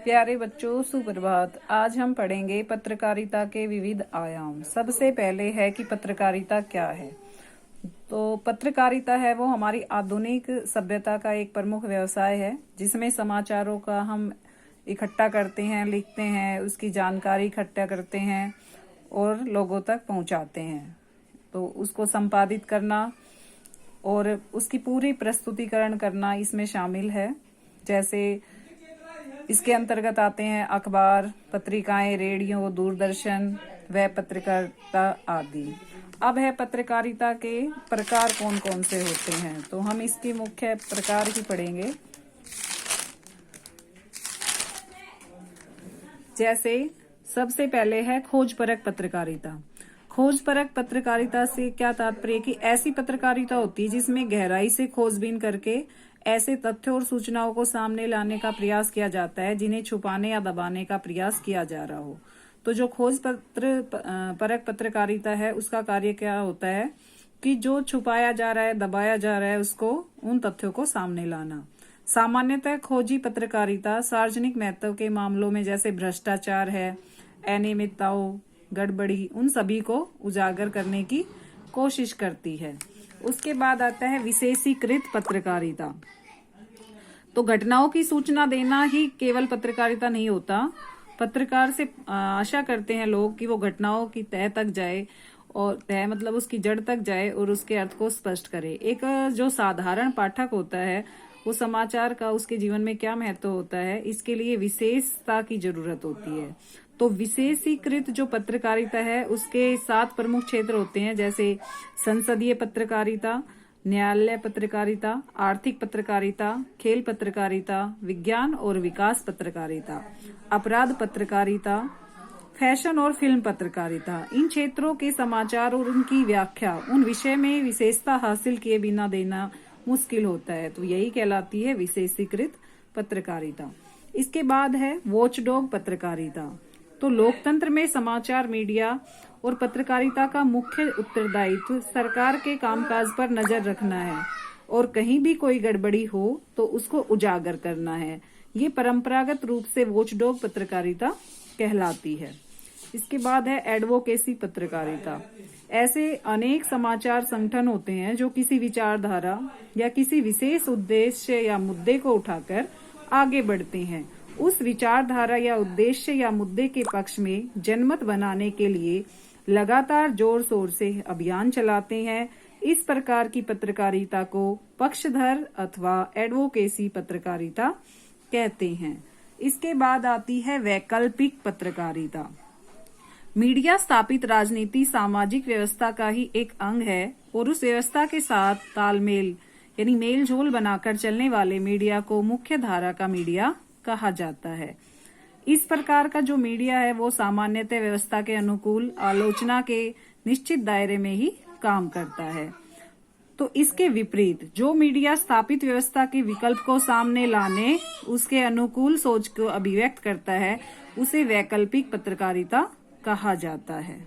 प्यारे बच्चों, सुप्रभात। आज हम पढ़ेंगे पत्रकारिता के विविध आयाम। सबसे पहले है कि पत्रकारिता क्या है। तो पत्रकारिता है वो हमारी आधुनिक सभ्यता का एक प्रमुख व्यवसाय है, जिसमें समाचारों का हम इकट्ठा करते हैं, लिखते हैं, उसकी जानकारी इकट्ठा करते हैं और लोगों तक पहुंचाते हैं। तो उसको संपादित करना और उसकी पूरी प्रस्तुतिकरण करना इसमें शामिल है। जैसे इसके अंतर्गत आते हैं अखबार, पत्रिकाएं, रेडियो, दूरदर्शन व पत्रकारिता आदि। अब है पत्रकारिता के प्रकार कौन कौन से होते हैं, तो हम इसके मुख्य प्रकार ही पढ़ेंगे। जैसे सबसे पहले है खोजपरक पत्रकारिता। खोजपरक पत्रकारिता से क्या तात्पर्य कि ऐसी पत्रकारिता होती है जिसमें गहराई से खोजबीन करके ऐसे तथ्यों और सूचनाओं को सामने लाने का प्रयास किया जाता है जिन्हें छुपाने या दबाने का प्रयास किया जा रहा हो। तो जो खोज परक पत्रकारिता है, उसका कार्य क्या होता है कि जो छुपाया जा रहा है, दबाया जा रहा है, उसको उन तथ्यों को सामने लाना। सामान्यतः खोजी पत्रकारिता सार्वजनिक महत्व के मामलों में, जैसे भ्रष्टाचार है, अनियमितताओं, गड़बड़ी, उन सभी को उजागर करने की कोशिश करती है। उसके बाद आता है विशेषीकृत पत्रकारिता। तो घटनाओं की सूचना देना ही केवल पत्रकारिता नहीं होता। पत्रकार से आशा करते हैं लोग कि वो घटनाओं की तह तक जाए, और तह मतलब उसकी जड़ तक जाए और उसके अर्थ को स्पष्ट करे। एक जो साधारण पाठक होता है, वो समाचार का उसके जीवन में क्या महत्व होता है, इसके लिए विशेषता की जरूरत होती है। तो विशेषीकृत जो पत्रकारिता है, उसके 7 प्रमुख क्षेत्र होते हैं, जैसे संसदीय पत्रकारिता, न्यायालय पत्रकारिता, आर्थिक पत्रकारिता, खेल पत्रकारिता, विज्ञान और विकास पत्रकारिता, अपराध पत्रकारिता, फैशन और फिल्म पत्रकारिता। इन क्षेत्रों के समाचार और उनकी व्याख्या उन विषय में विशेषता हासिल किए बिना देना मुश्किल होता है, तो यही कहलाती है विशेषीकृत पत्रकारिता। इसके बाद है वॉचडॉग पत्रकारिता। तो लोकतंत्र में समाचार, मीडिया और पत्रकारिता का मुख्य उत्तरदायित्व सरकार के कामकाज पर नजर रखना है और कहीं भी कोई गड़बड़ी हो तो उसको उजागर करना है। ये परंपरागत रूप से वॉचडॉग पत्रकारिता कहलाती है। इसके बाद है एडवोकेसी पत्रकारिता। ऐसे अनेक समाचार संगठन होते हैं जो किसी विचारधारा या किसी विशेष उद्देश्य या मुद्दे को उठाकर आगे बढ़ते हैं। उस विचारधारा या उद्देश्य या मुद्दे के पक्ष में जनमत बनाने के लिए लगातार जोर शोर से अभियान चलाते हैं। इस प्रकार की पत्रकारिता को पक्षधर अथवा एडवोकेसी पत्रकारिता कहते हैं। इसके बाद आती है वैकल्पिक पत्रकारिता। मीडिया स्थापित राजनीति सामाजिक व्यवस्था का ही एक अंग है और उस व्यवस्था के साथ तालमेल यानी मेल जोल बनाकर चलने वाले मीडिया को मुख्य धारा का मीडिया कहा जाता है। इस प्रकार का जो मीडिया है वो सामान्यतः व्यवस्था के अनुकूल आलोचना के निश्चित दायरे में ही काम करता है। तो इसके विपरीत जो मीडिया स्थापित व्यवस्था के विकल्प को सामने लाने, उसके अनुकूल सोच को अभिव्यक्त करता है, उसे वैकल्पिक पत्रकारिता कहा जाता है।